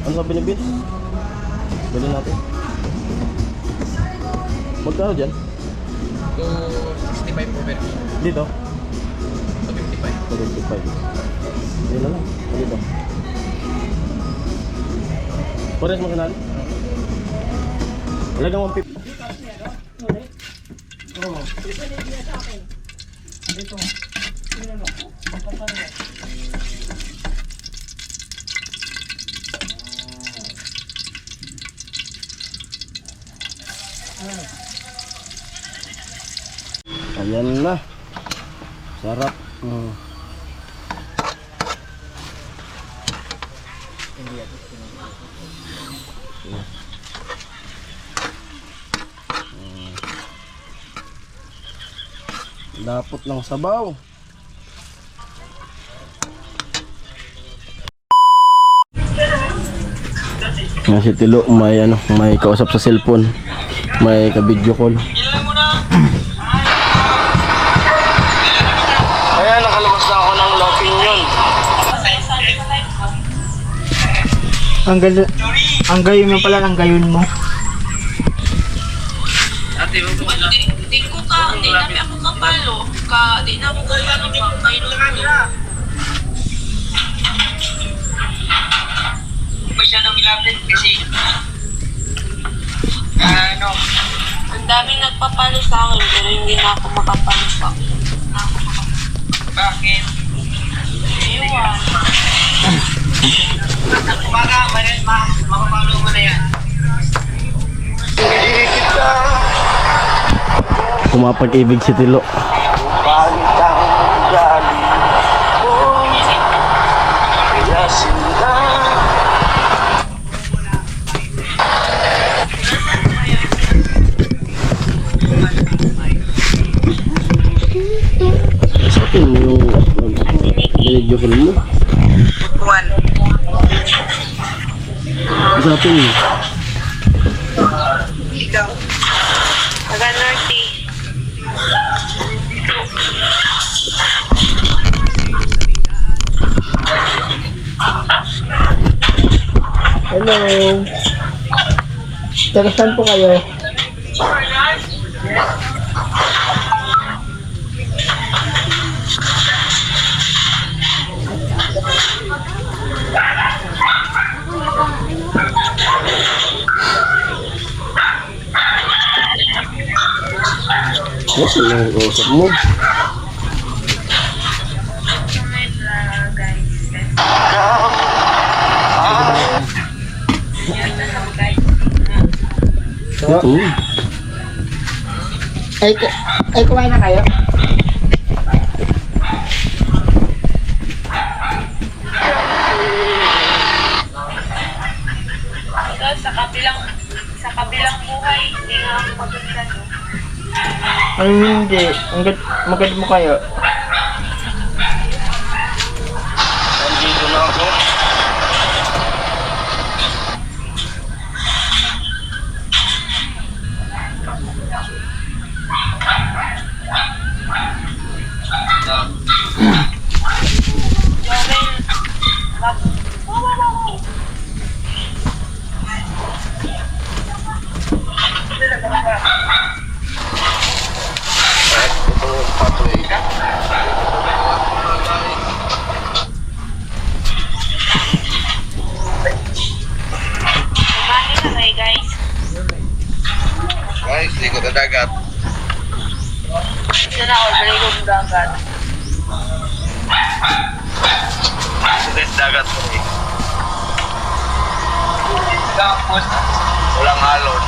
Ano ba binibili? Bili natin. Magkano dyan? 265 po per kilo. Dito? 255. 25. Yun na lang. Dito. Pares mo kanali? Wala kang 150. Oo. Dito. Ayan na. Sarap. Dapot ng sabaw. Nga si Tilo may kausap sa cellphone. May ka-video call. Ayan, nakalabas na ako ng La Opinion. Ang gayon mo pala, ang gayon mo. Di ko ka, di na ako kapalo. Di na ako kapalo pa kayo nung Siya nang ilapit kasi ang daming nagpapalo sa akin pero hindi na ako makapalo pa. bakit? Iwan. Umaga, makapalo mo na yan. Kumapag-ibig si Tilo. Sa akin yung video call mo. One. Sa akin Ikaw. Taga Norte. Hello. Taga saan po kayo? Yes, yung kausap mo. Ay, kumain na kayo? Sa kabilang buhay, hindi nga ako maganda. Ay, hindi. Magad mo kayo. Nandito na ako. Guys, likod na dagat. Ito na ako, maligog ng dagat. Sulit dagat po eh. Tapos, walang halon.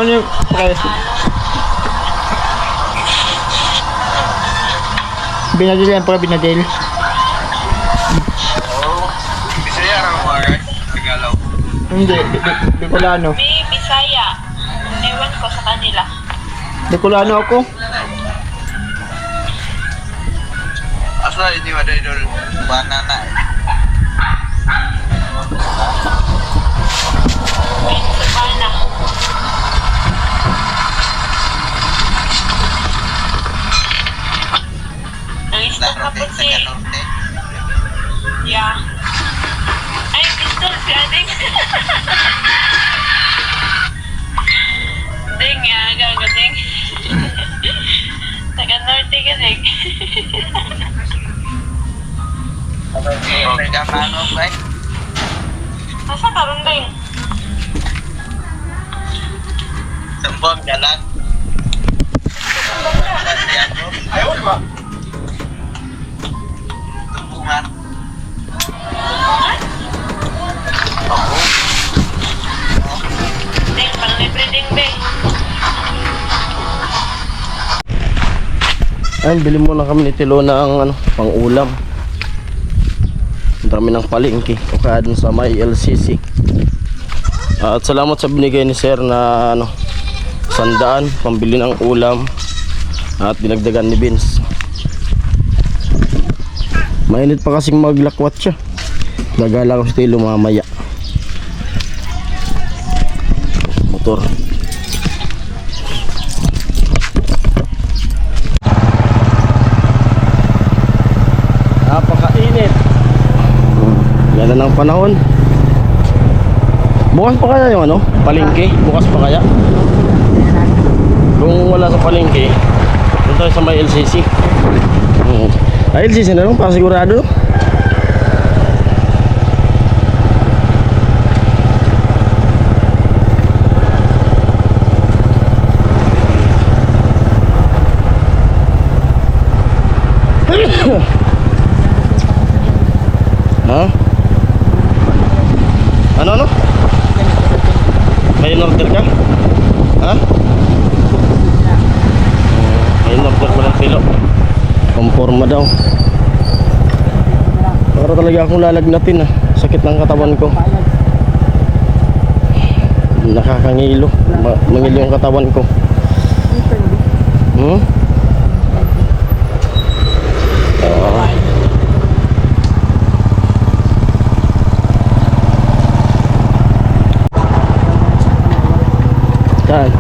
Ano yung price? Binadil yan pala, binadil. Oo. Bisaya lang mga guys. Tagalaw. Hindi, Bicolano. May Bisaya. Ewan ko sa kanila. Bicolano ako. Asa ini ada idol banana. May Sabana. Ang isda kapatid. Yeah. Ay, Si Ading. Ding, gago, Ding. Taga-Norte ka, Ding. Ano, pre? Nasa ka rin, Ding? Sambon ka lang. Ayaw ba? Tumpungan. Ding, pang-libre, Ding, Ding. Ayun, bili muna kami ni Tilo ng pang-ulam. Ang dami ng palengke o kaya dun sa may LCC. At salamat sa binigay ni Sir na 100 pambili ng ulam at dinagdagan ni Vince. Mainit pa kasing maglakwat siya. Gagala ko si Tilo mamaya. Motor. Napakainit. Ganda ng panahon. Bukas pa kaya yung palengke? Bukas pa kaya? Kung wala sa palengke, doon tayo sa may LCC. LCC na lang, para sigurado. Ha? Ano? May order ka? Ha? May order ko ng Tilo. Conforma daw. Para talaga akong lalagnatin sakit ng katawan ko. Nakakangilo. Mangilo yung katawan ko. Yan.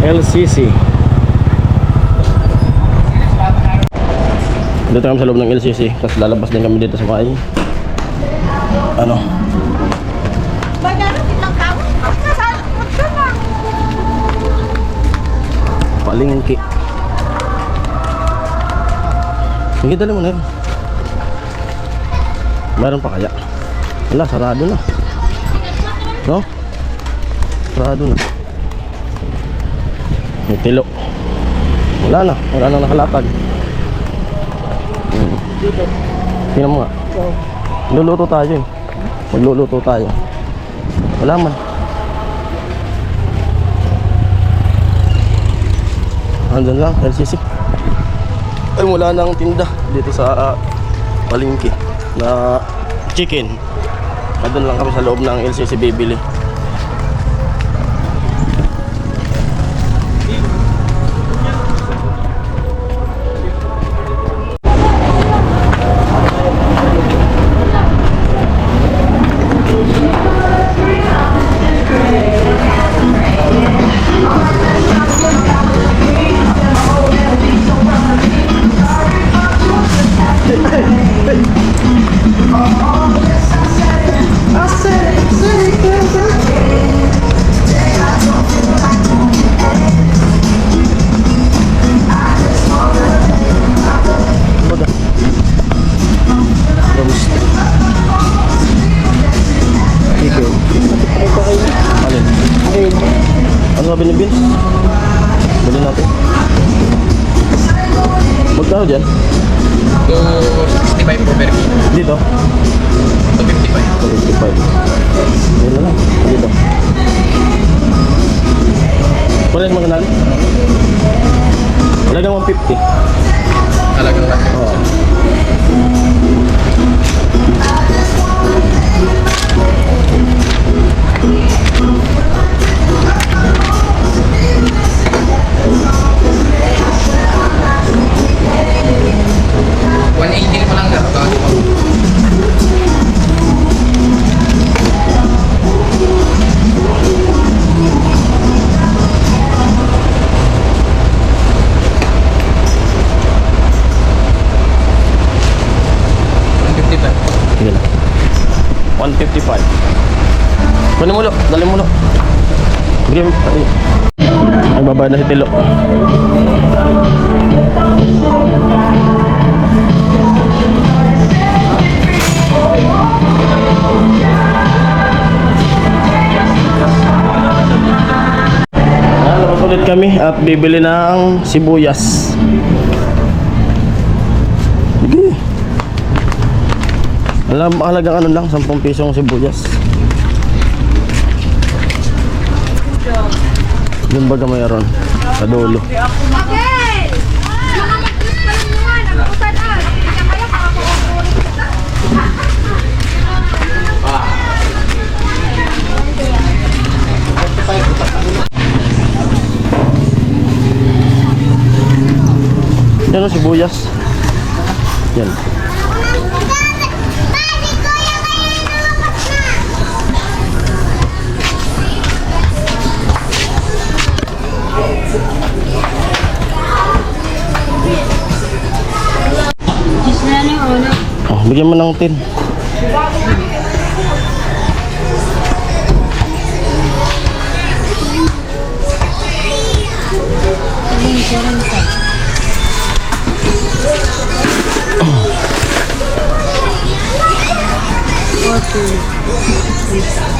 LCC. Dito kami sa loob ng LCC. Tapos lalabas din kami dito sa may palengke. Sige, dali mo na yun. Meron pa kaya? Wala, sarado na. No? Sarado na. May Tilo. Wala na nakalatag. Tingnan mo nga. Luluto tayo eh. Magluluto tayo. Wala man. Andun lang, LCC. Ay, wala nang tinda dito sa palengke na chicken. Andun lang kami sa loob ng LCC bibili. Ano sabi ni Vince? Bili natin. Magkano dyan? 265 po per kilo. Dito? 255. 255. Yun na lang. Dito. Wala yung magandang? Wala kang 150. Talagang lang. Oo. $180 pa lang daw. Bago pa. Sige lang. 155. Kunin mo lo, dali mo lo. Bigyan mo. Ay, babayad na si Tilo. Labas ulit kami at bibili ng sibuyas. Sige. Alam, halagang ano lang, 10 pisong sibuyas. Doon baga mayroon sa dulo. Okay! Mga mag-click pa lang naman, ang utan ah. Kaya kaya makakakukulit kita. Yan ang sibuyas. Yan. Oh, bigyan mo ng tin.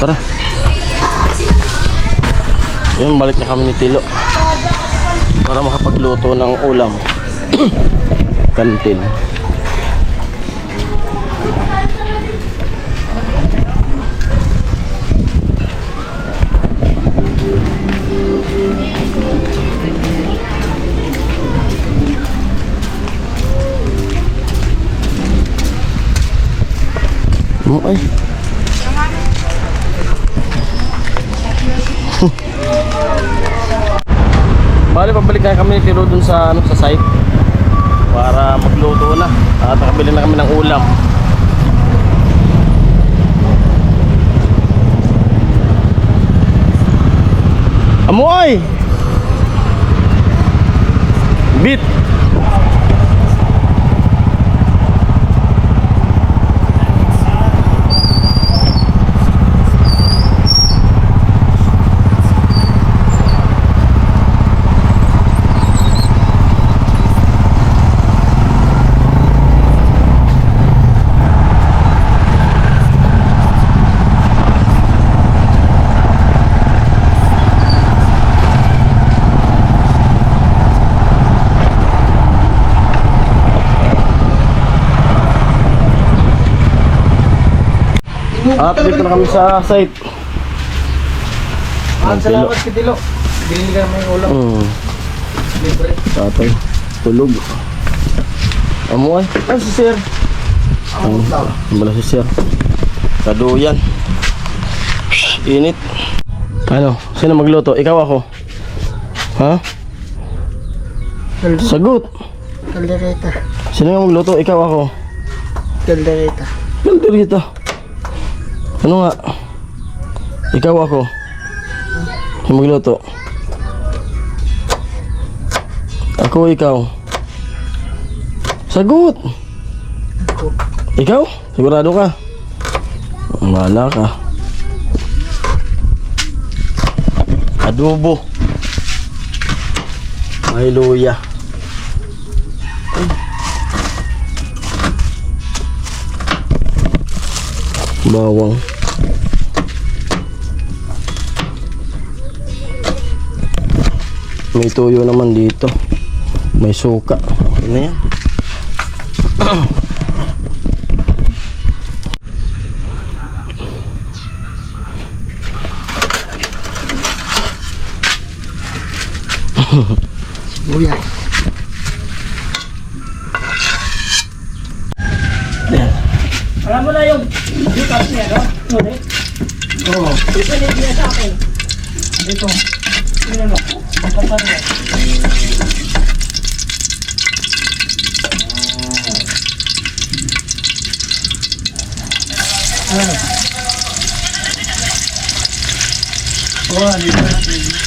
Tara. Yun, balik na kami ni Tilo para makapagluto ng ulam. Kantin. Ay. Bali, pabalik na kami ni Tilo dun sa, sa site para magluto na at nakabili na kami ng ulam. Amoy! Bit! At dito na kami sa site. Salamat kay Tilo. Binili ka naman yung ulam. Libre. Tatay, tulog. Amoy. Ay, si Sir. Wala si Sir. Kaduyan. Init. Ano? Sino magluto? Ikaw ako? Ha? Sagot. Kaldereta. Sino nga magluto? Ikaw ako? Kaldereta. Kaldereta. Ano nga? Ikaw ako? Sino magluto? Ako, ikaw? Sagot. Ikaw? Sigurado ka? Wala ka. Adobo. Ay, luya. Bawang. May tuyo naman dito. May suka. Ano yan? Sibuyas. Alam mo na yung bukas niya, no? Ngunit, Oo. ipanig niya sa akin. Dito. Tingnan mo. Ang kapal niya. Ano? Oh, dito natin.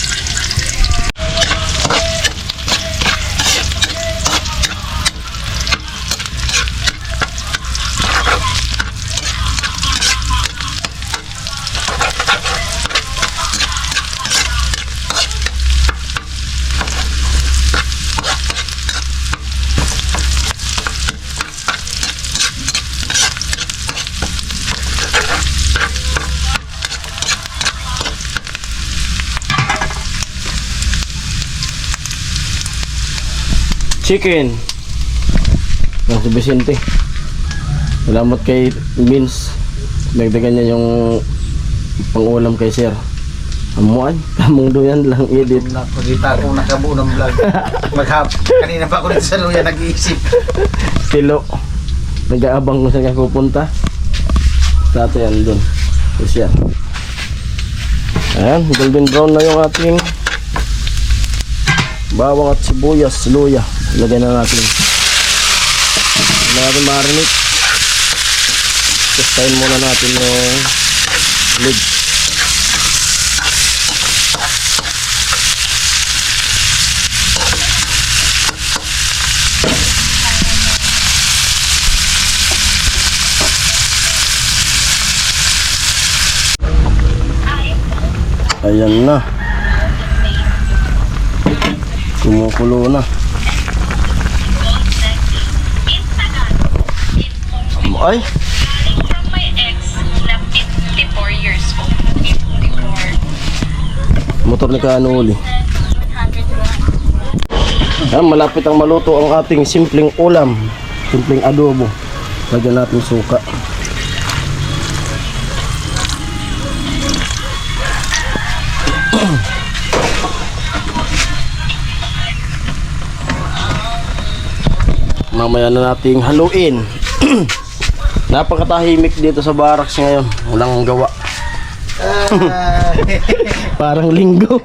Chicken. Yan si Vicente. Salamat kay Vince. Nagdagan niya yung pangulam kay Sir. Amuan, kamong doyan lang edit. Nakita ko nakabuo ng vlog. Kanina pa ako dito sa luya nag-iisip. Stilo. Nag-aabang kung saan ka pupunta. Dati yan dun. Sir. Ayan, golden brown na yung ating bawang at sibuyas, luya. Lagyan na natin. Lagyan natin marinate. Testahin muna natin yung lid. Ayan na. Kumukulo na. Ay, From my ex na 54 years old. 54. motor ni Kanuli. Ayan, malapit ang maluto ang ating simpleng ulam. Simpleng adobo. Lagyan natin suka. Mamaya na nating haluin. Napakatahimik dito sa barracks ngayon. Walang gawa. Parang linggo.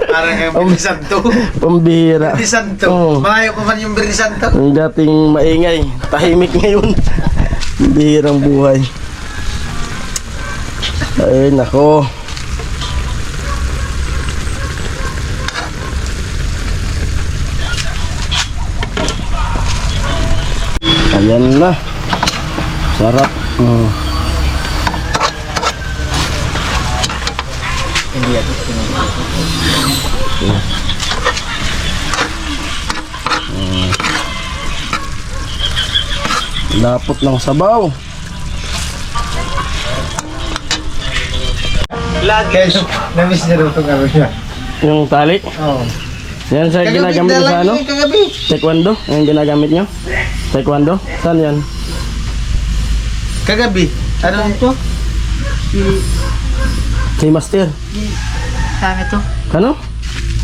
Parang yung Birni Santo. Pambihira. Birni Santo. Oo. Malayo pa man yung Birni Santo. Ang dating maingay, tahimik ngayon. Bihirang buhay. Ay nako. Ayan na. Sarap. Lapot ng sabaw. Kaya na-miss niya daw itong ano niya. Yung tali. Oo. Yan sa ginagamit niyo sa ano? Kagabi. Taekwondo? Yung ginagamit niyo? Taekwondo? Saan yan? Kagabi. Ano ito? Si Master. Sami to. Ano?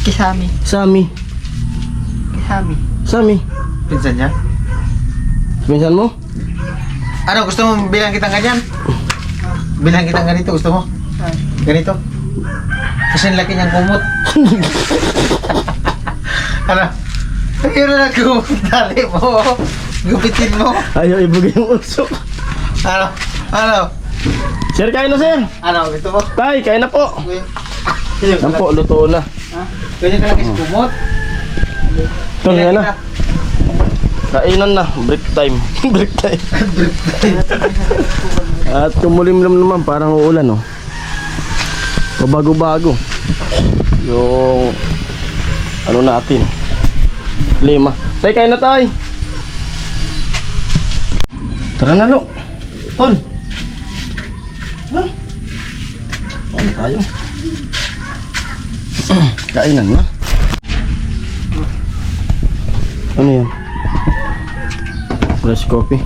Kisami. Sami. Kisami. Sami. Pinsan niya? Pinsan mo? Ano, gusto mo bilang kitang ganyan? Bilang kitang ganito, gusto mo? Ganito? Kasi ang laki niyang kumot. Ano? Ayun na lang kumot. Dali mo. Gupitin mo. Ayaw ibugay yung usok. Ano? Ano? Sir, kain na sir. Ano? Gusto mo? Tay, kain na po. Yan po, luto na. Ganyan ka lang kasi kumot. Ito na na. Kainan na, break time. Break time. At kumulimlim naman, parang uulan, oh. Pabago-bago. Yung ano natin. Lima. Tay, kain na tay. Tara na, lo. Tol. Ha? Ano tayo? Kainan na. Ano yan? Fresh coffee.